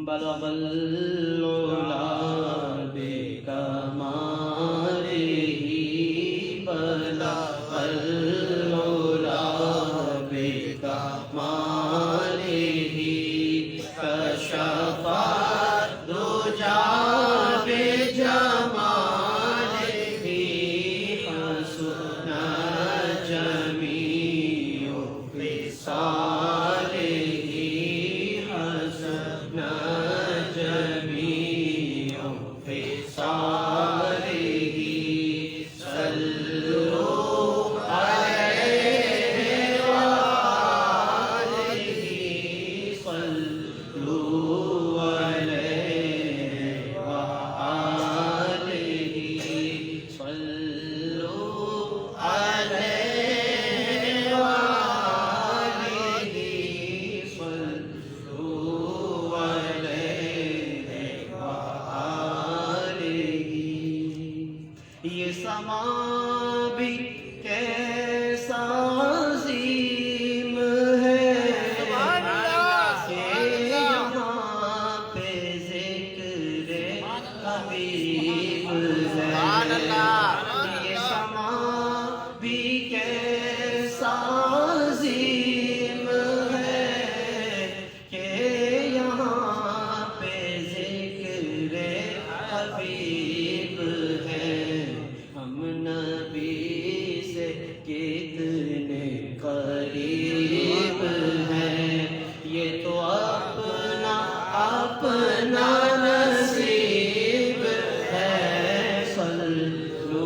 بلغ العلا بکمالہ بلغ العلا بکمالہ کشف الدجی بجمالہ حسن جمیع خصالہ حسن جمیع خصالہ صلوا علیہ وآلہ صلوا علیہ وآلہ صلوا علیہ وآلہ صلوا علیہ وآلہ یہ سما بھی کیسا عظیم ہے کہ یہاں پہ ذکر حبیب ہے یہ سما بھی کیسا عظیم ہے کہ یہاں پہ ذکر حبیب ہے ہم نبی سے کتنے قریب ہیں یہ تو اپنا اپنا نصیب ہے صلوا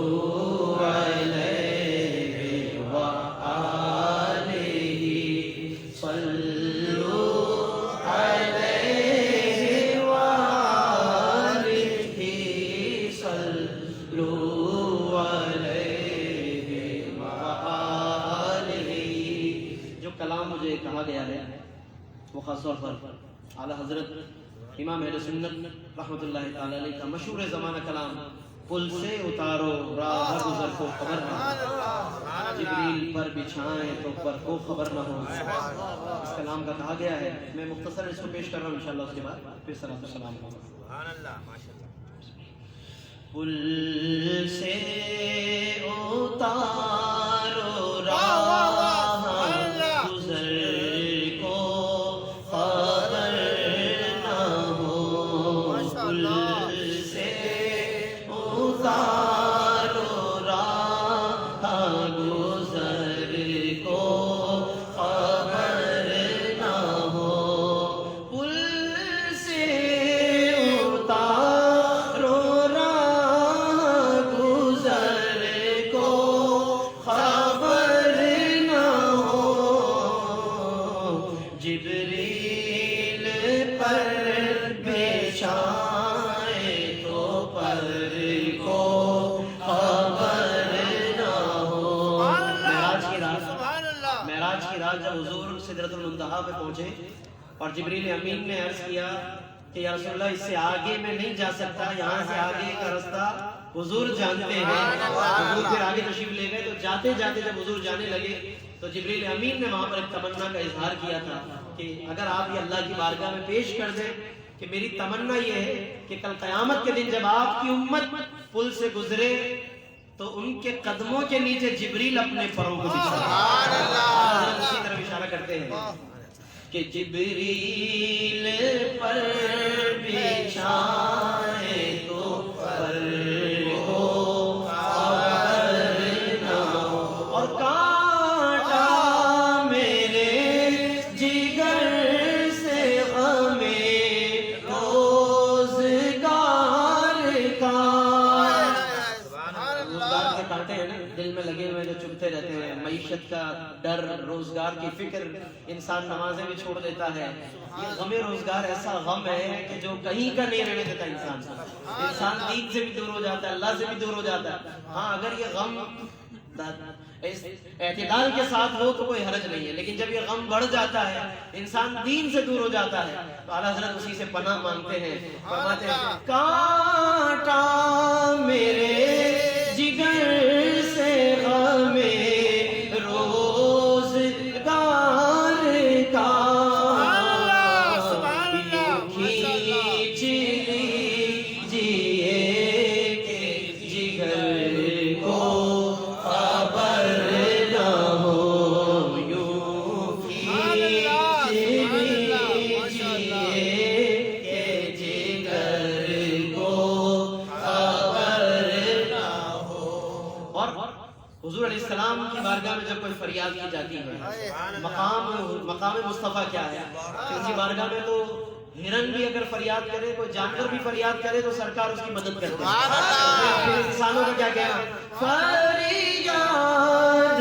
علیہ وآلہ صلوا علیہ وآلہ صلوا علیہ وآلہ جو کلام مجھے کہا گیا ہے وہ خاص طور پر اعلیٰ حضرت امام اہل سنت رحمۃ اللہ تعالی علیہ کا مشہور زمانہ کلام پل سے اتارو راہ گزر کو خبر نہ ہو جبریل پر بچھائیں تو پر کو خبر نہ ہو اس کلام کا کہا گیا ہے میں مختصر اس کو پیش کر رہا ہوں انشاءاللہ اس کے بعد پھر صلاۃ و سلام ہوگا سبحان اللہ ماشاءاللہ پل سے اتارو راہ گزر کو خبر نہ ہو پل سے اتارو راہ گزر کو خبر نہ ہو پل سے اتارو راہ گزر کو خبر نہ ہو جبریل پر بچھائیں تو پر کو خبر نہ ہو معراج کی رات جب حضور سدرۃ المنتہا پہ پہنچے اور جبریل امین نے عرض کیا کہ یا رسول اللہ اس سے آگے میں نہیں جا سکتا یہاں سے آگے کا رستہ حضور جانتے ہیں حضور پھر آگے تشریف لے گئے تو جاتے جاتے جب حضور جانے لگے تو جبریل امین نے وہاں پر ایک تمنا کا اظہار کیا تھا کہ اگر آپ یہ اللہ کی بارگاہ میں پیش کر دیں کہ میری تمنا یہ ہے کہ کل قیامت کے دن جب آپ کی امت پل سے گزرے تو ان کے قدموں کے نیچے جبریل اپنے پروں کو بچھائے اسی طرف اشارہ کرتے ہیں کہ جبریل پر بچھائے تو پر ہو خبر نہ ہو اور کانٹا میرے جگر سے غمِ روزگار کا روزگار کے کانٹے ہیں نا دل میں لگے ہوئے جو چبھتے رہتے ہیں معیشت کا ڈر روزگار کی فکر انسان نمازیں بھی چھوڑ دیتا ہے یہ غم روزگار ایسا غم ہے کہ جو کہیں کا نہیں رہنے دیتا انسان دین سے بھی دور ہو جاتا ہے اللہ سے بھی دور ہو جاتا ہے ہاں اگر یہ غم اعتدال کے ساتھ ہو تو کوئی حرج نہیں ہے لیکن جب یہ غم بڑھ جاتا ہے انسان دین سے دور ہو جاتا ہے تو اعلیٰ حضرت اسی سے پناہ مانگتے ہیں فرماتے ہیں کانٹا میرے جگر سے غم روزگار کا فریاد کی جاتی ہے. مقام مصطفیٰ کیا ہے کہ اس کی بارگاہ میں تو ہرن بھی اگر فریاد کرے، کوئی جانور بھی فریاد کرے تو سرکار اس کی مدد کرتے ہیں. پھر انسانوں کا کیا کہنا؟ فریاد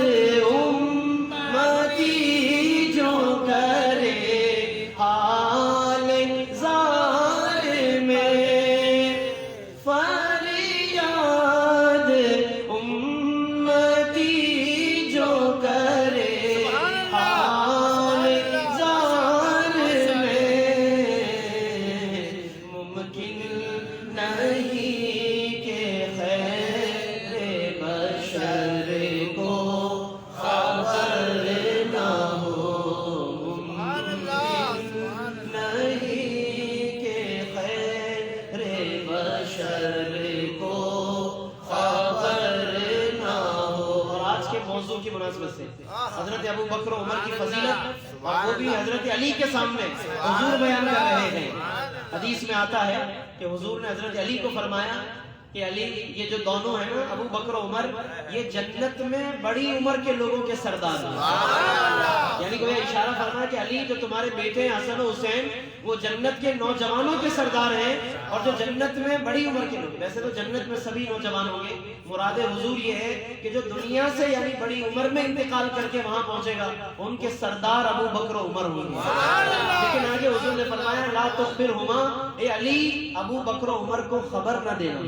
امتی جو کرے حال زار میں، فریاد امتی جو کرے حال زار میں، ممکن نہیں کہ خیر بشر کو خبر نہ ہو، نہیں کہ خیر بشر کو خبر نہ ہو. اور آج کے موضوع کی مناسبت سے حضرت ابو بکر و عمر کی فضیلت، اور وہ بھی حضرت علی کے سامنے حضور بیان کر رہے ہیں. حدیث میں آتا ہے کہ حضور نے حضرت علی کو فرمایا کہ علی، یہ جو دونوں ہیں نا ابو بکر و عمر، یہ جنت میں بڑی عمر کے لوگوں کے سردار ہیں. یعنی کوئی اشارہ فرمایا کہ علی جو تمہارے بیٹے ہیں حسن و حسین، وہ جنت کے نوجوانوں کے سردار ہیں، اور جو جنت میں بڑی عمر کے لوگ، ویسے تو جنت میں سبھی نوجوان ہوں گے، مراد حضور یہ ہے کہ جو دنیا سے یعنی بڑی عمر میں انتقال کر کے وہاں پہنچے گا، ان کے سردار ابو بکر و عمر ہوں گے. لیکن آگے حضور نے فرمایا لا تخبرہما، اے علی ابو بکر و عمر کو خبر نہ دینا،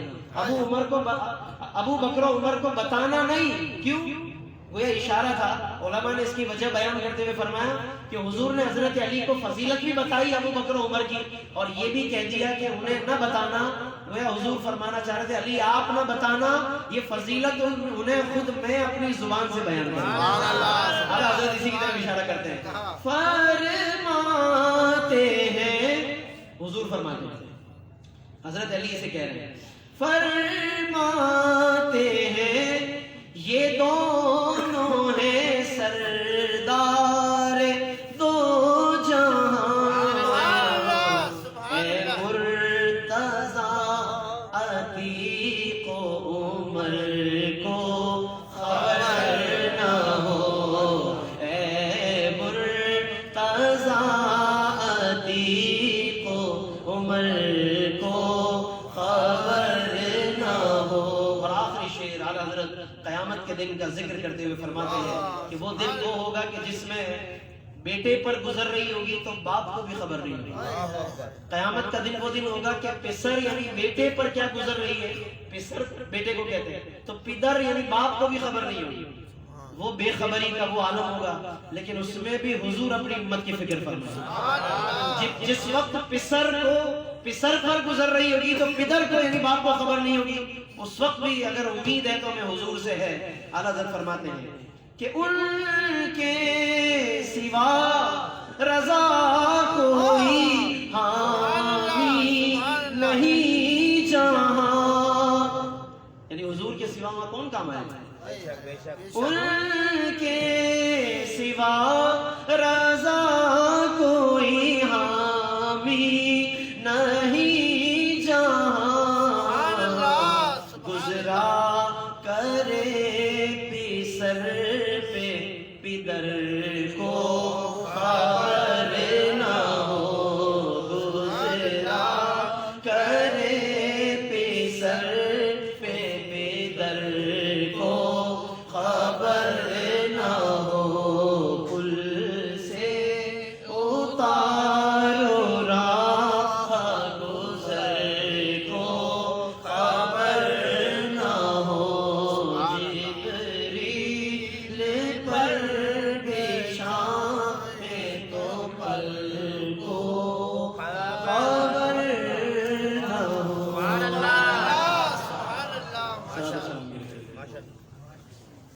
ابو بکر و عمر کو بتانا نہیں. کیوں؟ وہ یہ اشارہ تھا. علماء نے اس کی وجہ بیان کرتے ہوئے فرمایا کہ حضور نے حضرت علی کو فضیلت بھی بتائی ابو بکر و عمر کی، اور یہ بھی کہہ دیا کہ انہیں نہ بتانا. وہ حضور فرمانا چاہ رہے تھے علی آپ نہ بتانا، یہ فضیلت انہیں خود میں اپنی زبان سے بیان کروں. حضرت اسی کی طرف اشارہ کرتے ہیں. فرماتے ہیں، حضور فرماتے ہیں، حضرت علی اسے کہہ رہے ہیں، فرماتے ہیں یہ دونوں ہیں سردار دو جہاں، اے مرتضیٰ عتیق و عمر کو خبر نہ ہو، اے مرتضیٰ عتیق و عمر کو خبر نہ ہو. اور آخری شعر اعلیٰ حضرت قیامت کے دن کا ذکر کرتے ہوئے فرماتے ہیں کہ وہ دن وہ ہوگا کہ جس میں بیٹے پر گزر رہی ہوگی تو باپ کو بھی خبر نہیں ہوگی. قیامت کا دن وہ دن ہوگا کہ پسر یعنی بیٹے پر کیا گزر رہی ہے، پسر بیٹے کو کہتے ہیں، تو پدر یعنی باپ کو بھی خبر نہیں ہوگی. وہ بے خبری کا وہ عالم ہوگا، لیکن اس میں بھی حضور اپنی امت کی فکر فرمائے. جس وقت پسر پر گزر رہی ہوگی تو پدر کو یعنی باپ کو خبر نہیں ہوگی، اس وقت بھی اگر امید ہے تو ہمیں حضور سے ہے. اعلیٰ حضرت فرماتے ہیں کہ ان کے سوا رضا کوئی حامی نہیں جہاں، یعنی حضور کے سوا وہاں کون کام آئے؟ ان کے سوا